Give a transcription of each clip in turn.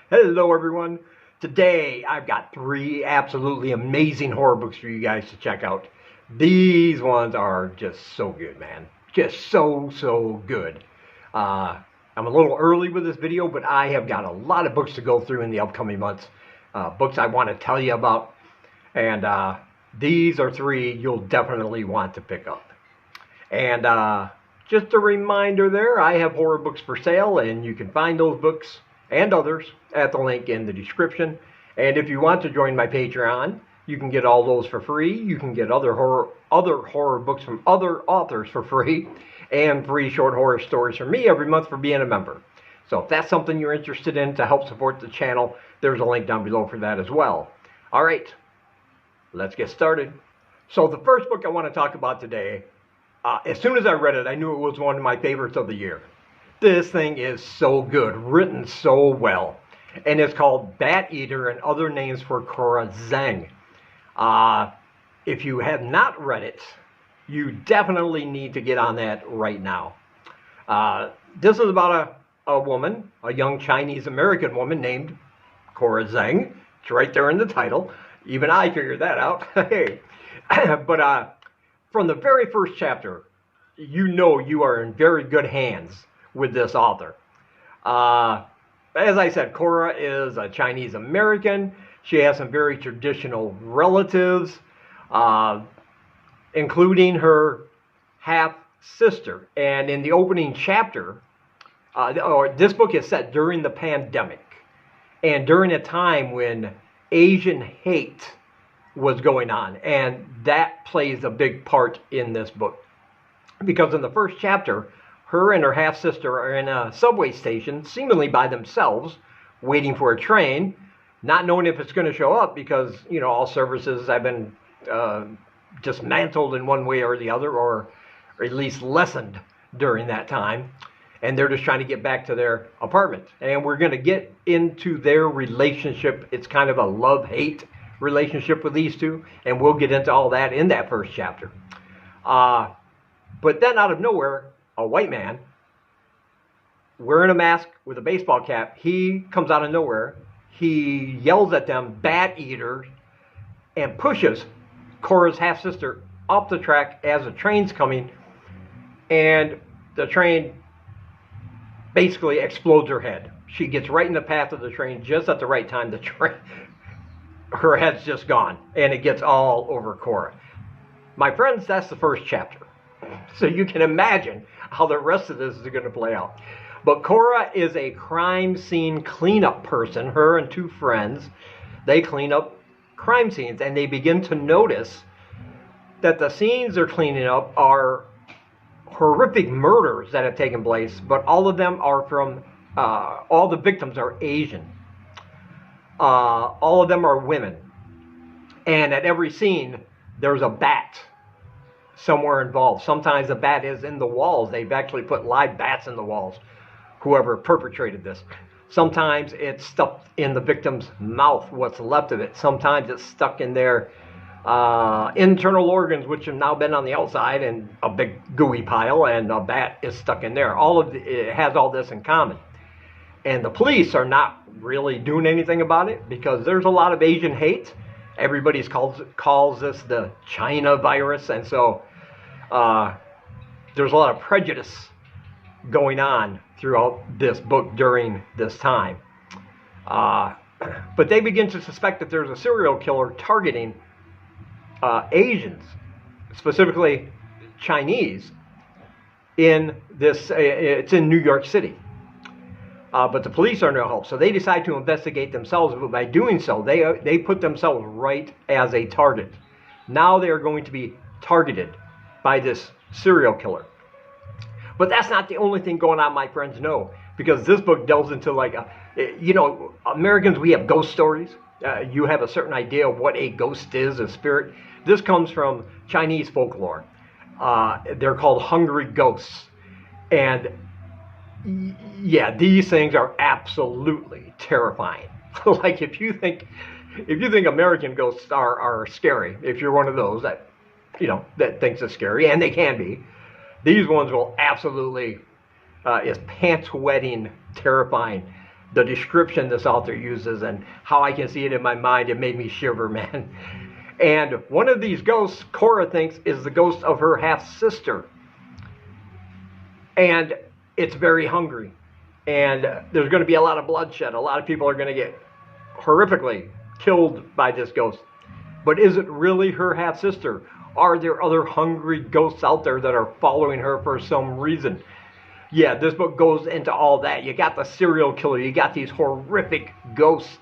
Hello everyone. Today I've got 3 absolutely amazing horror books for you guys to check out. These ones are just so good, man. Just so good. I'm a little early with this video, but I have got a lot of books to go through in the upcoming months. Books I want to tell you about. And these are 3 you'll definitely want to pick up. And just a reminder there, I have horror books for sale, and you can find those books and others at the link in the description. And if you want to join my Patreon, you can get all those for free. You can get other horror books from other authors for free, and free short horror stories from me every month for being a member. So if that's something you're interested in to help support the channel, there's a link down below for that as well. All right, let's get started. So the first book I want to talk about today, as soon as I read it, I knew it was one of my favorites of the year. This thing is so good, written so well. And it's called Bat Eater and Other Names for Cora Zhang. If you have not read it, you definitely need to get on that right now. This is about a woman, a young Chinese-American woman named Cora Zhang. It's right there in the title. Even I figured that out. Hey. But from the very first chapter, you know you are in very good hands with this author. As I said, Cora is a Chinese American. She has some very traditional relatives, including her half-sister. And in the opening chapter, this book is set during the pandemic and during a time when Asian hate was going on. And that plays a big part in this book. Because in the first chapter, her and her half-sister are in a subway station, seemingly by themselves, waiting for a train, not knowing if it's going to show up because, you know, all services have been dismantled in one way or the other, or at least lessened during that time. And they're just trying to get back to their apartment. And we're going to get into their relationship. It's kind of a love-hate relationship with these two, and we'll get into all that in that first chapter. But then out of nowhere, a white man wearing a mask with a baseball cap, he comes out of nowhere. He yells at them, "Bat Eaters," and pushes Cora's half-sister off the track as the train's coming, and the train basically explodes her head. She gets right in the path of the train just at the right time. The train, her head's just gone, and it gets all over Cora. My friends, that's the first chapter. So you can imagine how the rest of this is going to play out. But Cora is a crime scene cleanup person. Her and 2 friends, they clean up crime scenes, and they begin to notice that the scenes they're cleaning up are horrific murders that have taken place, but all of them are from, all the victims are Asian. All of them are women. And at every scene, there's a bat somewhere involved. Sometimes the bat is in the walls. They've actually put live bats in the walls, whoever perpetrated this. Sometimes it's stuck in the victim's mouth, what's left of it. Sometimes it's stuck in their internal organs, which have now been on the outside, and a big gooey pile, and a bat is stuck in there. It has all this in common. And the police are not really doing anything about it because there's a lot of Asian hate. Everybody calls this the China virus, and so there's a lot of prejudice going on throughout this book during this time. But they begin to suspect that there's a serial killer targeting Asians, specifically Chinese, in this. It's in New York City. But the police are no help, so they decide to investigate themselves. But by doing so, they put themselves right as a target. Now they are going to be targeted by this serial killer. But that's not the only thing going on, my friends, no. Because this book delves into, like, you know, Americans, we have ghost stories. You have a certain idea of what a ghost is, a spirit. This comes from Chinese folklore. They're called hungry ghosts. And yeah, these things are absolutely terrifying. Like if you think American ghosts are scary, if you're one of those that, you know, that thinks it's scary, and they can be, these ones will absolutely is pants-wetting, terrifying. the description this author uses and how I can see it in my mind, it made me shiver, man. And one of these ghosts, Cora thinks, is the ghost of her half-sister. And it's very hungry. And there's going to be a lot of bloodshed. A lot of people are going to get horrifically killed by this ghost. But is it really her half-sister? Are there other hungry ghosts out there that are following her for some reason? Yeah, this book goes into all that. You got the serial killer. You got these horrific ghosts.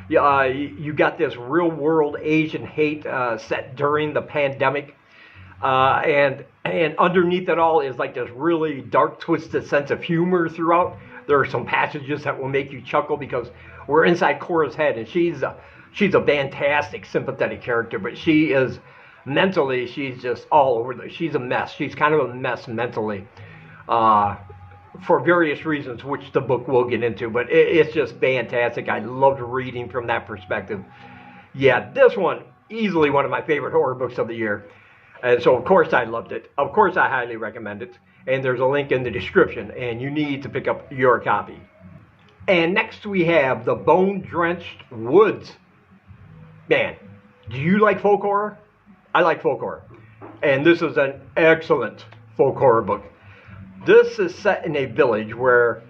You got this real-world Asian hate set during the pandemic. And underneath it all is like this really dark, twisted sense of humor throughout. There are some passages that will make you chuckle because we're inside Cora's head, and she's a fantastic, sympathetic character, but she is mentally, she's just all over. She's a mess. She's kind of a mess mentally for various reasons, which the book will get into, but it's just fantastic. I loved reading from that perspective. Yeah, this one, easily one of my favorite horror books of the year. And so, of course, I loved it. Of course, I highly recommend it. And there's a link in the description, and you need to pick up your copy. And next we have The Bone-Drenched Woods. Man, do you like folk horror? I like folk horror. And this is an excellent folk horror book. This is set in a village where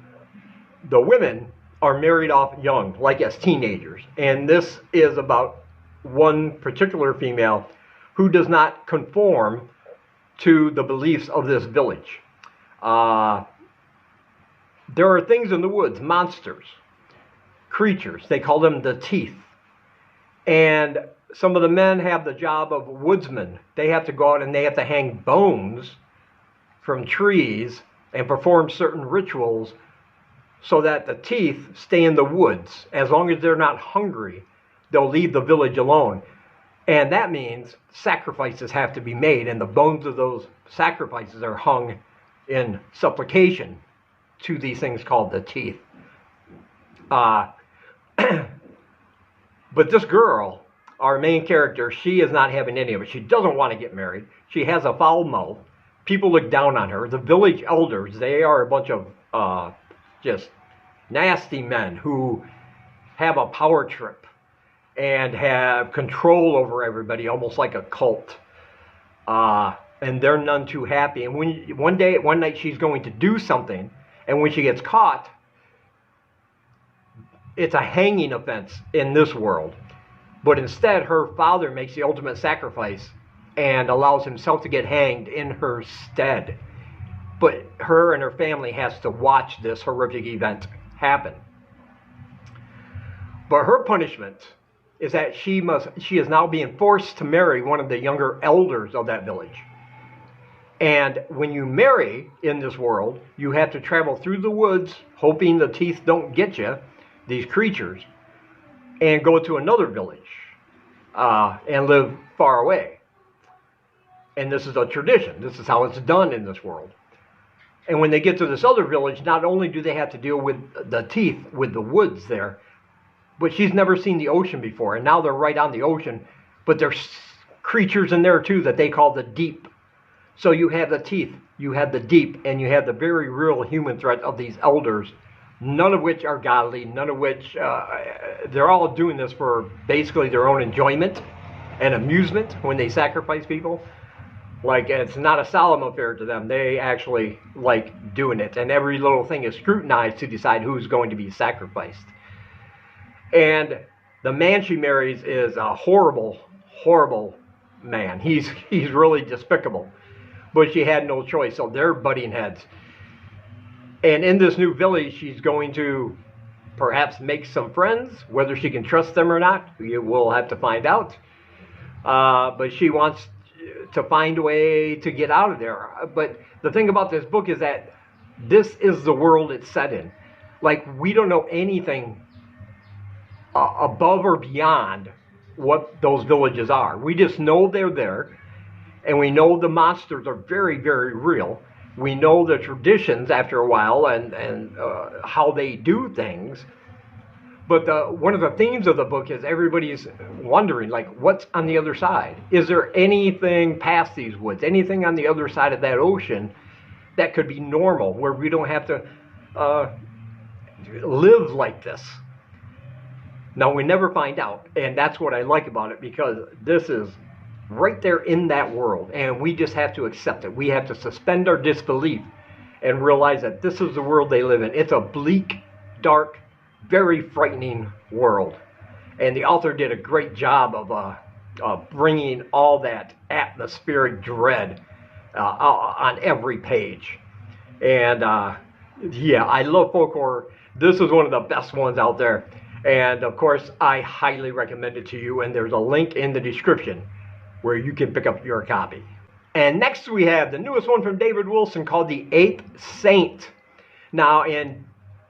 the women are married off young, like as teenagers. And this is about one particular female who does not conform to the beliefs of this village. There are things in the woods, monsters, creatures. They call them the teeth. And some of the men have the job of woodsmen. They have to go out and they have to hang bones from trees and perform certain rituals so that the teeth stay in the woods. As long as they're not hungry, they'll leave the village alone. And that means sacrifices have to be made, and the bones of those sacrifices are hung in supplication to these things called the teeth. But this girl, our main character, she is not having any of it. She doesn't want to get married. She has a foul mouth. People look down on her. The village elders, they are a bunch of just nasty men who have a power trip and have control over everybody, almost like a cult. And they're none too happy. And one night she's going to do something, and when she gets caught, it's a hanging offense in this world. But instead, her father makes the ultimate sacrifice and allows himself to get hanged in her stead. But her and her family has to watch this horrific event happen. But her punishment is that she is now being forced to marry one of the younger elders of that village. And when you marry in this world, you have to travel through the woods, hoping the teeth don't get you, these creatures, and go to another village and live far away. And this is a tradition. This is how it's done in this world. And when they get to this other village, not only do they have to deal with the teeth, with the woods there, but she's never seen the ocean before. And now they're right on the ocean, but there's creatures in there too that they call the deep. So you have the teeth, you have the deep, and you have the very real human threat of these elders, none of which are godly, none of which, they're all doing this for basically their own enjoyment and amusement when they sacrifice people. Like, it's not a solemn affair to them. They actually like doing it. And every little thing is scrutinized to decide who's going to be sacrificed. And the man she marries is a horrible, horrible man. He's really despicable. But she had no choice, so they're butting heads. And in this new village, she's going to perhaps make some friends. Whether she can trust them or not, we'll have to find out. But she wants to find a way to get out of there. But the thing about this book is that this is the world it's set in. Like, we don't know anything above or beyond what those villages are. We just know they're there, and we know the monsters are very, very real. We know the traditions after a while and how they do things. But one of the themes of the book is everybody's wondering, like, what's on the other side? Is there anything past these woods, anything on the other side of that ocean that could be normal, where we don't have to live like this? Now, we never find out, and that's what I like about it, because this is right there in that world, and we just have to accept it. We have to suspend our disbelief and realize that this is the world they live in. It's a bleak, dark, very frightening world, and the author did a great job of bringing all that atmospheric dread on every page. And yeah, I love folk horror. This is one of the best ones out there, and of course I highly recommend it to you, and there's a link in the description where you can pick up your copy. And next we have the newest one from David Wilson called The Eighth Saint. Now, in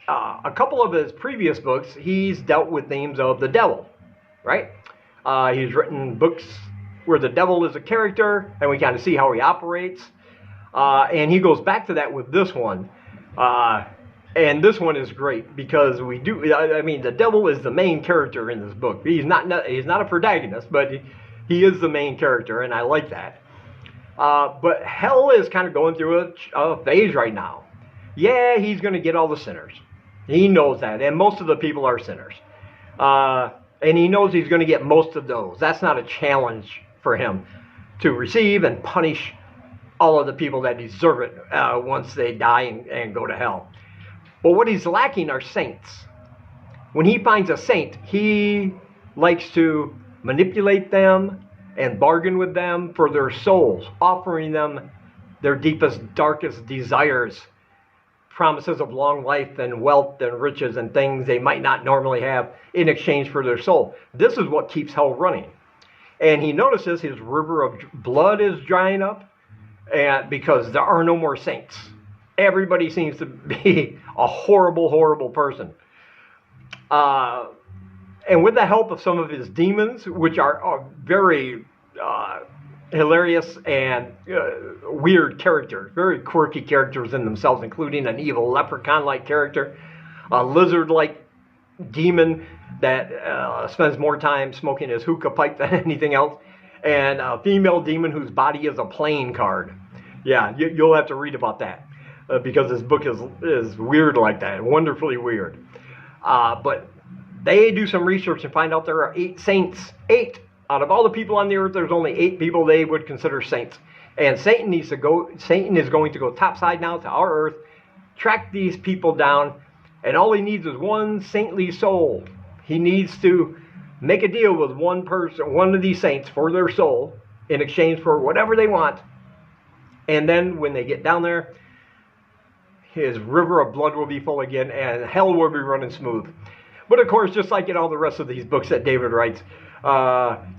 a couple of his previous books, he's dealt with themes of the devil, right? He's written books where the devil is a character, and we kind of see how he operates. And he goes back to that with this one. And this one is great because the devil is the main character in this book. He's not a protagonist, but he is the main character, and I like that. But hell is kind of going through a phase right now. Yeah, he's going to get all the sinners. He knows that, and most of the people are sinners. And he knows he's going to get most of those. That's not a challenge for him to receive and punish all of the people that deserve it once they die and go to hell. But what he's lacking are saints. When he finds a saint, he likes to manipulate them and bargain with them for their souls, offering them their deepest, darkest desires, promises of long life and wealth and riches and things they might not normally have in exchange for their soul. This is what keeps hell running. And he notices his river of blood is drying up, and because there are no more saints. Everybody seems to be a horrible, horrible person. And with the help of some of his demons, which are very hilarious and weird characters, very quirky characters in themselves, including an evil leprechaun-like character, a lizard-like demon that spends more time smoking his hookah pipe than anything else, and a female demon whose body is a playing card. Yeah, you'll have to read about that because this book is weird like that, wonderfully weird. But they do some research and find out there are 8 saints. 8 out of all the people on the earth. There's only 8 people they would consider saints. And Satan is going to go topside now to our earth, track these people down, and all he needs is one saintly soul. He needs to make a deal with one person, one of these saints, for their soul in exchange for whatever they want. And then when they get down there, his river of blood will be full again, and hell will be running smooth. But of course, just like in all the rest of these books that David writes,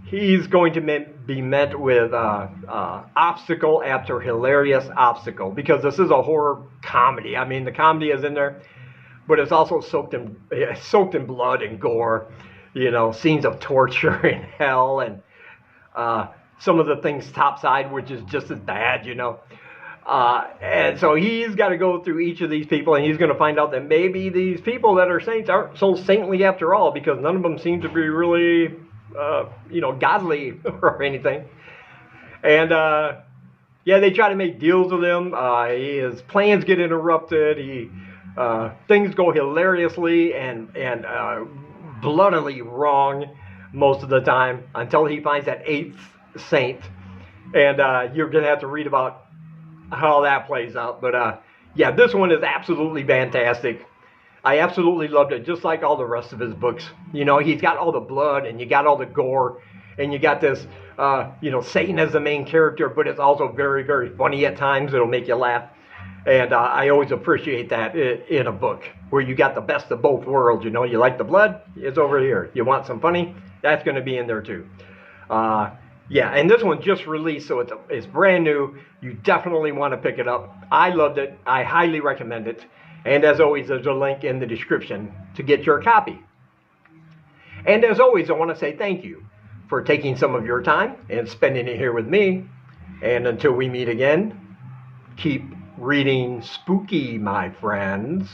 he's going to be met with obstacle after hilarious obstacle, because this is a horror comedy. I mean, the comedy is in there, but it's also soaked in blood and gore. You know, scenes of torture in hell, and some of the things topside, which is just as bad, you know. And so he's got to go through each of these people, and he's going to find out that maybe these people that are saints aren't so saintly after all, because none of them seem to be really, godly or anything. And, yeah, they try to make deals with him. His plans get interrupted. Things go hilariously and bloodily wrong most of the time until he finds that 8th saint. And you're going to have to read about how that plays out. But yeah, this one is absolutely fantastic. I absolutely loved it, just like all the rest of his books. You know, he's got all the blood, and you got all the gore, and you got this, Satan as the main character, but it's also very, very funny at times. It'll make you laugh. And I always appreciate that in a book, where you got the best of both worlds. You know, you like the blood, it's over here. You want some funny, that's going to be in there too. Yeah, and this one just released, so it's brand new. You definitely want to pick it up. I loved it. I highly recommend it. And as always, there's a link in the description to get your copy. And as always, I want to say thank you for taking some of your time and spending it here with me. And until we meet again, keep reading spooky, my friends.